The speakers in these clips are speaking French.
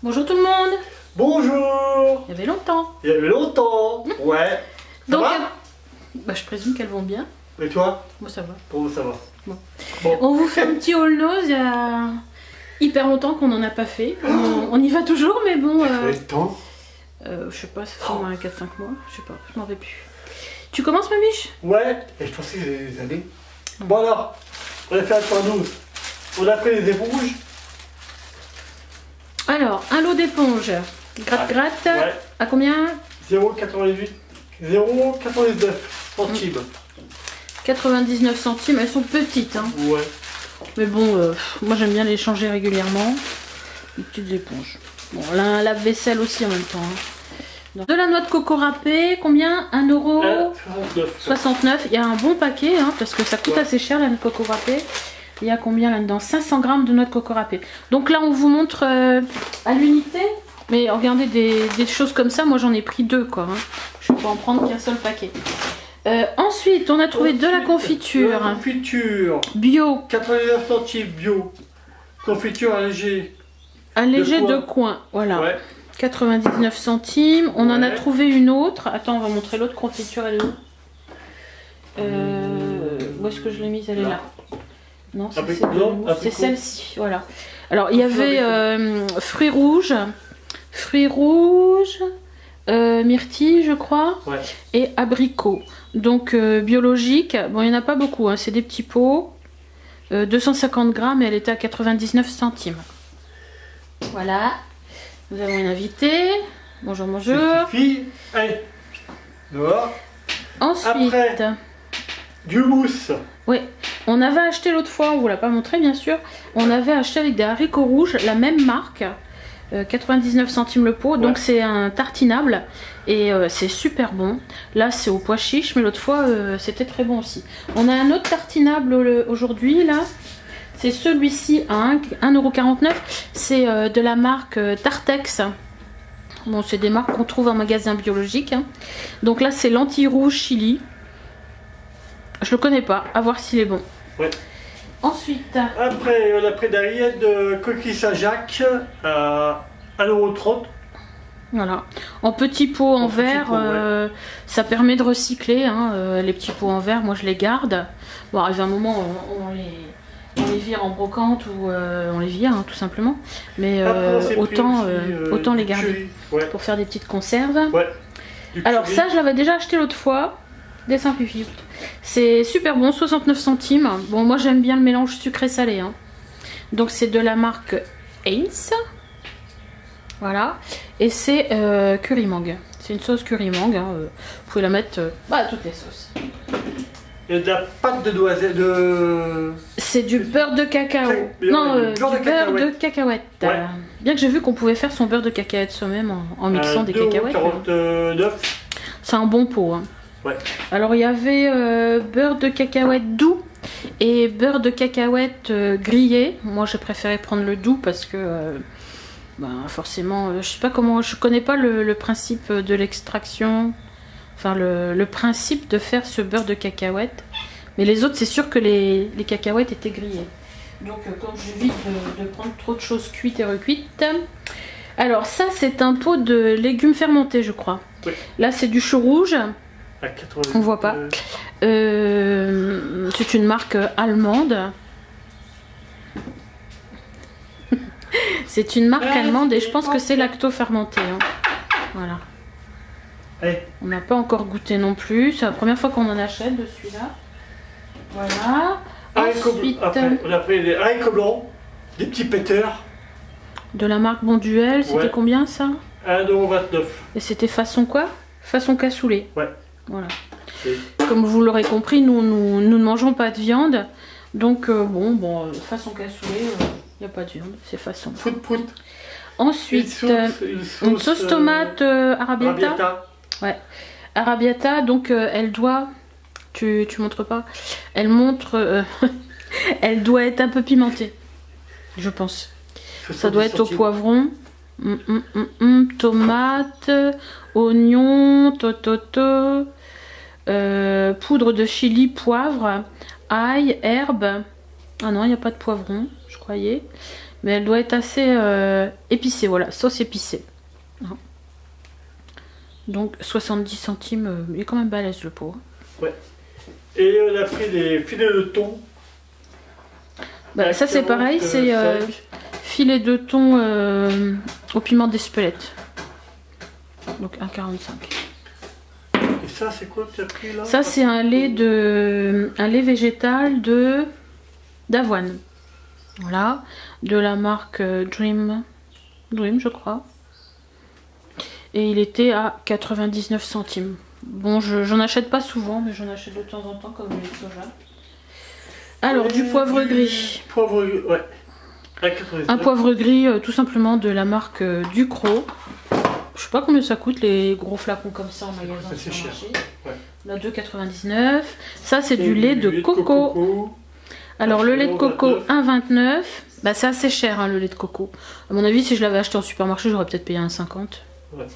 Bonjour tout le monde. Bonjour. Il y avait longtemps. Il y avait longtemps. Ouais. Ça Donc, va je présume qu'elles vont bien. Et toi? Moi ça va. Bon, ça va. Bon. Bon. On vous fait un petit haul nose. Il y a hyper longtemps qu'on n'en a pas fait. On y va toujours, mais bon. Le temps. Je sais pas, ça fait au moins 4-5 mois. Je sais pas, je m'en vais plus. Tu commences, ma biche? Ouais. Et je pensais que j'allais les années. Bon alors, on a fait un point 12. On a pris les éponges. Alors, un lot d'éponges. Gratte-gratte. Ouais. À combien? 0,98. 0,99 centimes. 99 centimes. Elles sont petites, hein. Ouais. Mais bon, moi j'aime bien les changer régulièrement. Les petites éponges. Bon, un lave-vaisselle aussi en même temps. Hein. De la noix de coco râpée, combien? 1,69 €. Il y a un bon paquet, hein, parce que ça coûte assez cher la noix de coco râpée. Il y a combien là-dedans? 500 g de noix de coco râpée. Donc là on vous montre à l'unité. Mais regardez, des choses comme ça, moi j'en ai pris deux quoi. Hein. Je ne vais pas en prendre qu'un seul paquet. Ensuite, on a trouvé de la confiture. De la confiture. Bio. 99 centimes bio. Confiture allégée. Allégée de coin. Voilà. Ouais. 99 centimes. On en a trouvé une autre. Attends, on va montrer l'autre confiture. Elle est où? Où est-ce que je l'ai mise? Elle est là. Non, c'est celle-ci. Voilà. Alors, il y avait fruits rouges. Myrtille, je crois. Ouais. Et abricots. Donc, biologique. Bon, il n'y en a pas beaucoup. Hein. C'est des petits pots. 250 grammes et elle était à 99 centimes. Voilà. Nous avons une invitée. Bonjour, bonjour. Fille. Allez. Dehors. Ensuite. Après, du mousse. Oui. On avait acheté l'autre fois, on ne vous l'a pas montré bien sûr. On avait acheté avec des haricots rouges, la même marque. 99 centimes le pot. Donc c'est un tartinable. Et c'est super bon. Là c'est au pois chiche, mais l'autre fois c'était très bon aussi. On a un autre tartinable aujourd'hui là. C'est celui-ci à 1,49 €. C'est de la marque Tartex. Bon, c'est des marques qu'on trouve en magasin biologique. Hein. Donc là, c'est lentilles rouges chili. Je le connais pas. À voir s'il est bon. Ouais. Ensuite. Après, on a pris des rillettes de coquilles Saint-Jacques à 1,30 €. Voilà. En petits pots en verre, ça permet de recycler. Hein. Les petits pots en verre, moi je les garde. Bon, arrive un moment, on les vire en brocante ou on les vire hein, tout simplement. Mais autant les garder pour faire des petites conserves. Ouais. Alors ça, je l'avais déjà acheté l'autre fois. Des simplifiés. C'est super bon, 69 centimes. Bon, moi j'aime bien le mélange sucré-salé. Hein. Donc c'est de la marque Heinz. Voilà. Et c'est curry mangue. C'est une sauce curry mangue. Hein. Vous pouvez la mettre à toutes les sauces. Il y a de la pâte de noisette de... C'est du beurre de cacao. Non, du beurre de cacahuète. Ouais. Bien que j'ai vu qu'on pouvait faire son beurre de cacahuète soi-même en mixant des cacahuètes. 49. C'est un bon pot. Hein. Ouais. Alors il y avait beurre de cacahuète doux et beurre de cacahuète grillé. Moi j'ai préféré prendre le doux parce que forcément je sais pas comment, je connais pas le principe de l'extraction. Enfin, le principe de faire ce beurre de cacahuète. Mais les autres, c'est sûr que les cacahuètes étaient grillées. Donc, comme j'évite de prendre trop de choses cuites et recuites. Alors, ça, c'est un pot de légumes fermentés, je crois. Oui. Là, c'est du chou rouge. On voit pas. C'est une marque allemande. C'est une marque allemande et je pense que c'est lacto-fermenté. Hein. Voilà. On n'a pas encore goûté non plus. C'est la première fois qu'on en achète de celui-là. Voilà. Ensuite, après, on a pris des haricots blancs, des petits péteurs. De la marque Bonduel. C'était combien ça? 1,29 €. Et c'était façon quoi? Façon cassoulet. Ouais. Voilà. Comme vous l'aurez compris, nous ne mangeons pas de viande. Donc façon cassoulet, il n'y a pas de viande. C'est façon. Prout. Ensuite, une sauce tomate arabiata. Ouais, arabiata, donc elle doit, tu montres pas, elle montre, elle doit être un peu pimentée, je pense. Ça doit être au poivron, tomate, oignon, poudre de chili, poivre, ail, herbe. Ah non, il n'y a pas de poivron, je croyais. Mais elle doit être assez épicée, voilà, sauce épicée. Hein. Donc 70 centimes, il est quand même balèze le pot. Ouais. Et on a pris des filets de thon. Bah, ça c'est pareil, c'est filet de thon au piment d'Espelette. Donc 1,45. Et ça c'est quoi que tu as pris là? Ça c'est un lait végétal d'avoine. Voilà, de la marque Dream je crois. Et il était à 99 centimes. Bon, j'en achète pas souvent, mais j'en achète de temps en temps comme le lait de soja. Alors, du poivre gris. Poivre gris, ouais. Un poivre gris, tout simplement de la marque Ducros. Je sais pas combien ça coûte les gros flacons comme ça en magasin. C'est cher. Ouais. Là, 2,99. Ça, c'est du lait de coco. Alors, le lait de coco, 1,29. Bah, c'est assez cher, hein, le lait de coco. À mon avis, si je l'avais acheté en supermarché, j'aurais peut-être payé 1,50. Ouais,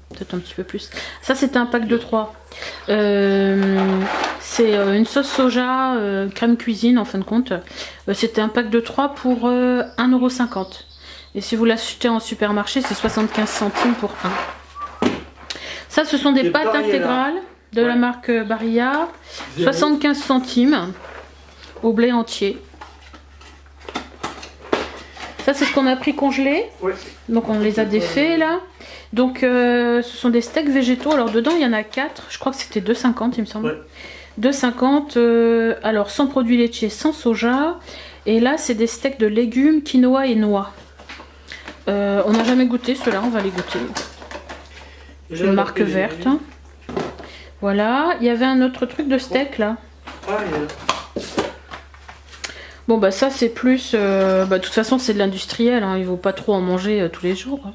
peut-être un petit peu plus. Ça, c'était un pack de 3. C'est une sauce soja, crème cuisine en fin de compte. C'était un pack de 3 pour 1,50 €. Et si vous l'achetez en supermarché, c'est 75 centimes pour 1. Ça, ce sont des pâtes intégrales de la marque Barilla. 75 centimes au blé entier. Ça, c'est ce qu'on a pris congelé. Ouais. Donc, on les a défaits là. Donc, ce sont des steaks végétaux. Alors, dedans, il y en a 4. Je crois que c'était 2,50, il me semble. Ouais. 2,50. Alors, sans produits laitiers, sans soja. Et là, c'est des steaks de légumes, quinoa et noix. On n'a jamais goûté ceux-là, on va les goûter. Une marque verte. Voilà. Il y avait un autre truc de steak là. Ah, bon, bah, ça, c'est plus. De toute façon, c'est de l'industriel. Hein, il ne faut pas trop en manger tous les jours. Hein.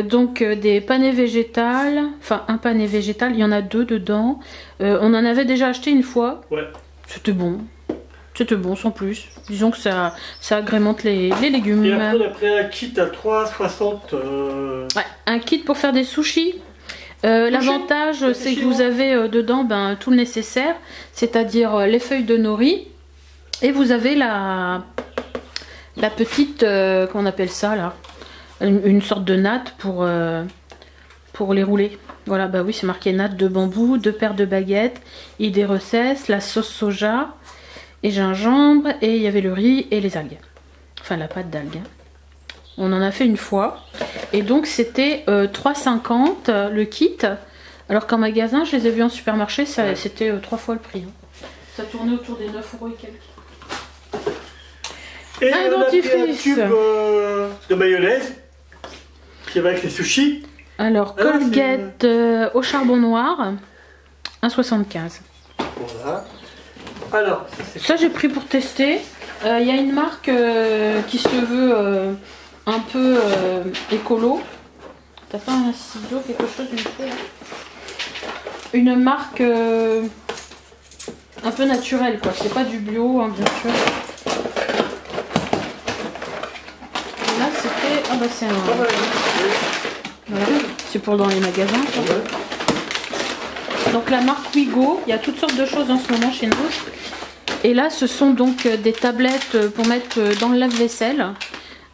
Donc des panais végétales, enfin un pané végétal, il y en a 2 dedans. On en avait déjà acheté une fois. Ouais. C'était bon sans plus. Disons que ça agrémente les légumes. Et après on a pris un kit à 3,60. Ouais, un kit pour faire des sushis. L'avantage c'est que vous avez dedans tout le nécessaire, c'est-à-dire les feuilles de nori. Et vous avez la petite, comment on appelle ça là, une sorte de natte pour les rouler. Voilà, bah oui, c'est marqué natte de bambou, 2 paires de baguettes, idée recette, la sauce soja et gingembre, et il y avait le riz et les algues. Enfin, la pâte d'algues. On en a fait une fois. Et donc, c'était 3,50 le kit. Alors qu'en magasin, je les ai vus en supermarché, c'était 3 fois le prix. Hein. Ça tournait autour des 9 € et quelques. Et un dentifrice. Un tube de mayonnaise qui va avec les sushis. Alors, Colgate au charbon noir, 1,75. Voilà. Alors, ça j'ai pris pour tester. Il y a une marque qui se veut un peu écolo. T'as pas un ciseau, quelque chose, une marque un peu naturelle, quoi. C'est pas du bio, hein, bien sûr. Et là, c'était. Ah bah, c'est un. Voilà. C'est pour dans les magasins. Donc la marque Wigo, il y a toutes sortes de choses en ce moment chez nous. Et là ce sont donc des tablettes pour mettre dans le lave-vaisselle.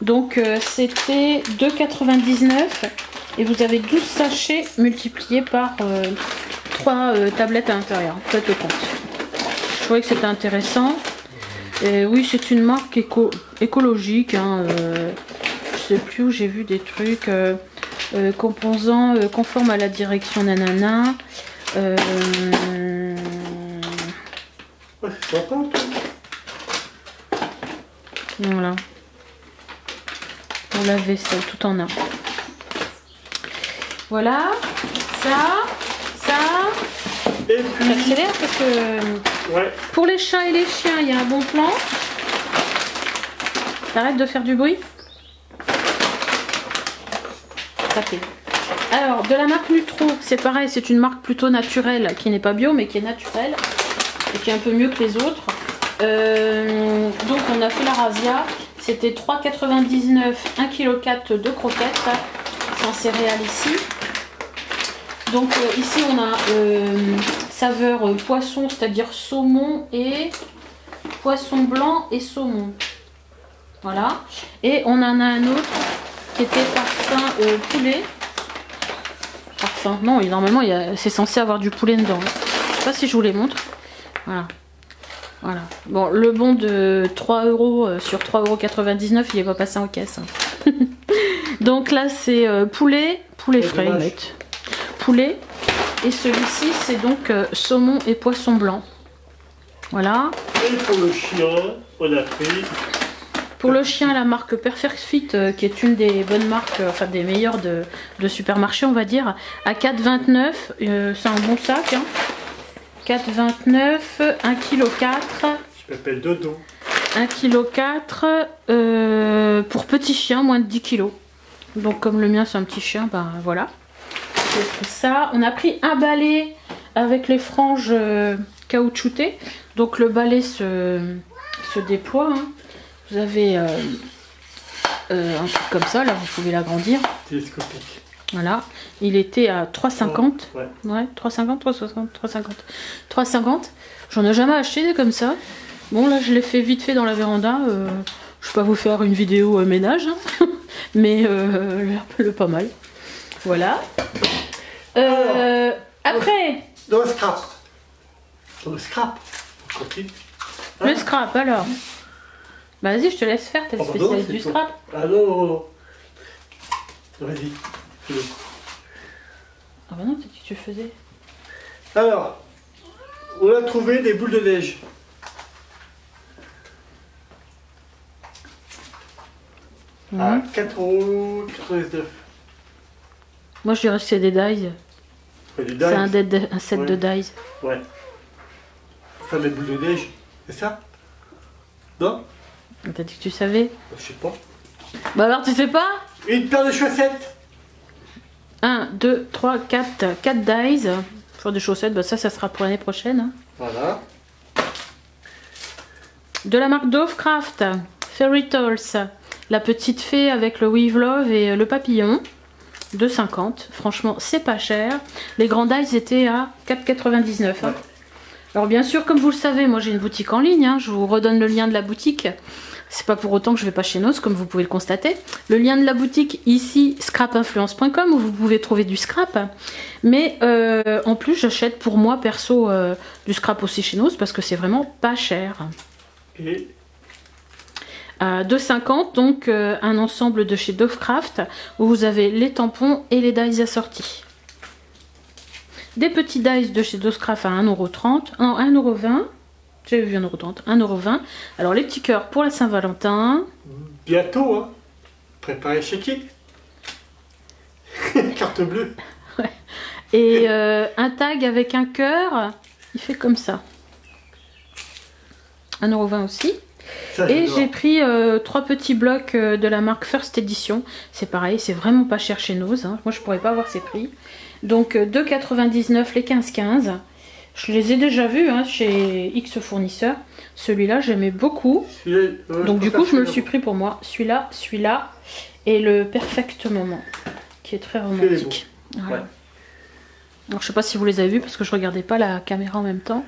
Donc c'était 2,99 et vous avez 12 sachets multipliés par 3 tablettes à l'intérieur. Faites le compte. Je trouvais que c'était intéressant. Et oui, c'est une marque écologique. Hein, je sais plus où j'ai vu des trucs. Composants conformes à la direction nanana. Ouais, c'est sympa. Voilà. Pour la vaisselle, tout en un. Voilà. Ça. Et puis... J'accélère parce que ouais. Pour les chats et les chiens, il y a un bon plan. T'arrêtes de faire du bruit. Alors, de la marque Nutro, c'est pareil, c'est une marque plutôt naturelle, qui n'est pas bio, mais qui est naturelle, et qui est un peu mieux que les autres. Donc, on a fait la razzia, c'était 3,99 1,4 kg de croquettes, sans céréales ici. Donc, ici, on a saveur poisson, c'est-à-dire saumon et poisson blanc et saumon. Voilà. Et on en a un autre qui était parfum au poulet. Parfum. Non, normalement, c'est censé avoir du poulet dedans. Je sais pas si je vous les montre. Voilà. Voilà. Bon, le bon de 3 € sur 3,99 €, il est pas passé en caisse. Donc là, c'est poulet frais. Poulet. Et celui-ci, c'est donc saumon et poisson blanc. Voilà. Et pour le chien, on a pris... Pour le chien, la marque Perfect Fit, qui est une des bonnes marques, enfin des meilleures de supermarché, on va dire, à 4,29 €. C'est un bon sac. Hein. 4,29 €, 1,4 kg. Je m'appelle Dodo. 1,4 kg pour petit chien, moins de 10 kg. Donc comme le mien c'est un petit chien, ben voilà. J'ai pris ça. On a pris un balai avec les franges caoutchoutées. Donc le balai se déploie. Hein. Vous avez un truc comme ça, là vous pouvez l'agrandir. Télescopique. Voilà, il était à 3,50 €. Ouais. Ouais, 3,50 €, 3,60 €, 3,50 €. J'en ai jamais acheté des comme ça. Bon, là je l'ai fait vite fait dans la véranda. Je vais pas vous faire une vidéo ménage, hein. Mais le pas mal. Voilà. Après. Dans le scrap. Dans le scrap. Le scrap alors. Bah, vas-y, je te laisse faire, t'es le spécialiste du scrap. Ah non. Vas-y, fais-le. Ah bah non, peut-être que tu faisais. Alors, on a trouvé des boules de neige. À 4,99 €. Moi, je dirais que c'est des dies. C'est un set de dies. Ouais. Enfin, des boules de neige, c'est ça? Non? T'as dit que tu savais? Je sais pas. Bah alors, tu sais pas? Une paire de chaussettes. 1, 2, 3, 4 dies. Pour des chaussettes, bah ça sera pour l'année prochaine. Hein. Voilà. De la marque Dovecraft, Fairy Tales. La petite fée avec le Weave Love et le papillon. 2,50 €. Franchement, c'est pas cher. Les grands dies étaient à 4,99 €. Hein. Ouais. Alors bien sûr, comme vous le savez, moi j'ai une boutique en ligne. Hein. Je vous redonne le lien de la boutique. C'est pas pour autant que je vais pas chez Noz, comme vous pouvez le constater. Le lien de la boutique ici, scrapinfluence.com, où vous pouvez trouver du scrap. Mais en plus, j'achète pour moi perso du scrap aussi chez Noz parce que c'est vraiment pas cher. Et à 2,50 €, donc un ensemble de chez Dovecraft où vous avez les tampons et les dies assortis. Des petits dies de chez Dovecraft à 1,30 €, non 1,20 €. J'avais vu 1,30 €, 1,20 €. Alors les petits cœurs pour la Saint-Valentin. bientôt, hein. Préparez chez qui? Carte bleue. Ouais. Et un tag avec un cœur, il fait comme ça. 1,20 € aussi. Ça, et j'ai pris 3 petits blocs de la marque First Edition. C'est pareil, c'est vraiment pas cher chez Noz. Hein. Moi je pourrais pas avoir ces prix. Donc 2,99 € les 15-15. Je les ai déjà vus hein, chez X fournisseurs. Celui-là j'aimais beaucoup. Donc du coup je me le suis pris pour moi. Celui-là et le Perfect Moment qui est très romantique. Voilà. Ouais. Alors je sais pas si vous les avez vus parce que je regardais pas la caméra en même temps.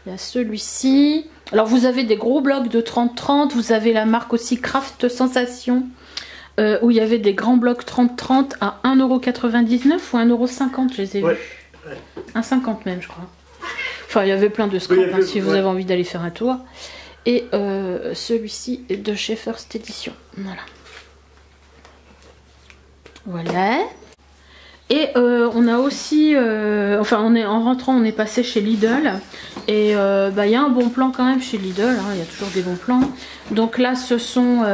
Il y a celui-ci. Alors vous avez des gros blocs de 30-30. Vous avez la marque aussi Craft Sensation. Où il y avait des grands blocs 30-30 à 1,99 € ou 1,50 €, je les ai vus. Ouais. 1,50 € même, je crois. Enfin, il y avait plein de scraps hein, si vous avez envie d'aller faire un tour. Et celui-ci est de chez First Edition. Voilà. Voilà. Et on a aussi, enfin en rentrant on est passé chez Lidl et bah, y a un bon plan quand même chez Lidl, hein, y a toujours des bons plans. Donc là ce sont,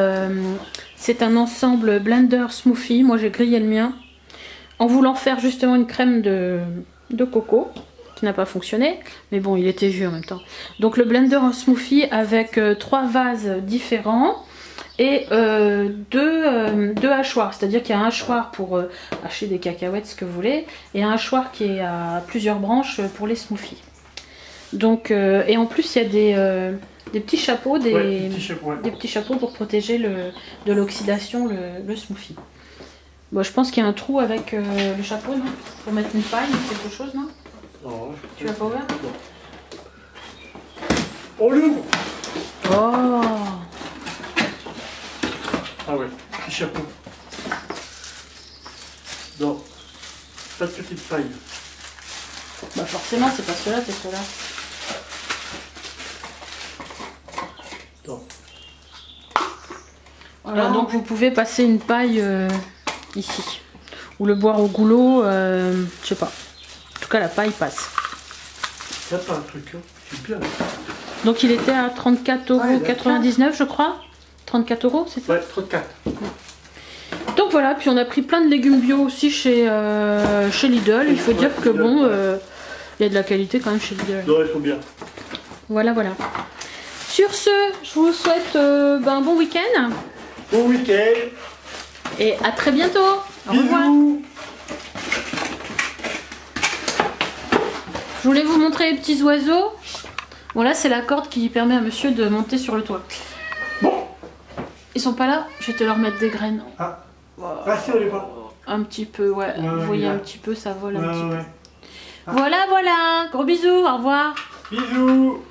c'est un ensemble blender smoothie, moi j'ai grillé le mien en voulant faire justement une crème de coco qui n'a pas fonctionné, mais bon il était vieux en même temps. Donc le blender en smoothie avec 3 vases différents. Et deux hachoirs, c'est-à-dire qu'il y a un hachoir pour hacher des cacahuètes, ce que vous voulez, et un hachoir qui est à plusieurs branches pour les smoothies. Donc, et en plus il y a des petits chapeaux, des petits chapeaux pour protéger de l'oxydation le smoothie. Bon, je pense qu'il y a un trou avec le chapeau, non? Pour mettre une paille ou quelque chose, non? Non. Tu l'as pas ouvert? Non. On l'ouvre. Oh! Ah ouais, petit chapeau. Non, pas de petite paille. Bah forcément, c'est pas cela, c'est cela. Non. Voilà, donc vous pouvez passer une paille ici. Ou le boire au goulot, je sais pas. En tout cas, la paille passe. Ça pas un truc, hein. C'est bien. Donc il était à 34,99 € je crois. 34 €, c'est ça? Ouais, 34. Donc voilà, puis on a pris plein de légumes bio aussi chez Lidl. Il faut dire que bon, il y a de la qualité quand même chez Lidl. Non, ils sont bien. Voilà, voilà. Sur ce, je vous souhaite un bon week-end. Bon week-end. Et à très bientôt. Au revoir. Bisous. Je voulais vous montrer les petits oiseaux. Voilà, c'est la corde qui permet à monsieur de monter sur le toit. Ils sont pas là, je vais te leur mettre des graines. Ah, ah si, on les voit. Un petit peu, ouais. Vous voyez ouais. un petit peu, ça vole un petit peu. Ah. Voilà, voilà. Gros bisous, au revoir. Bisous.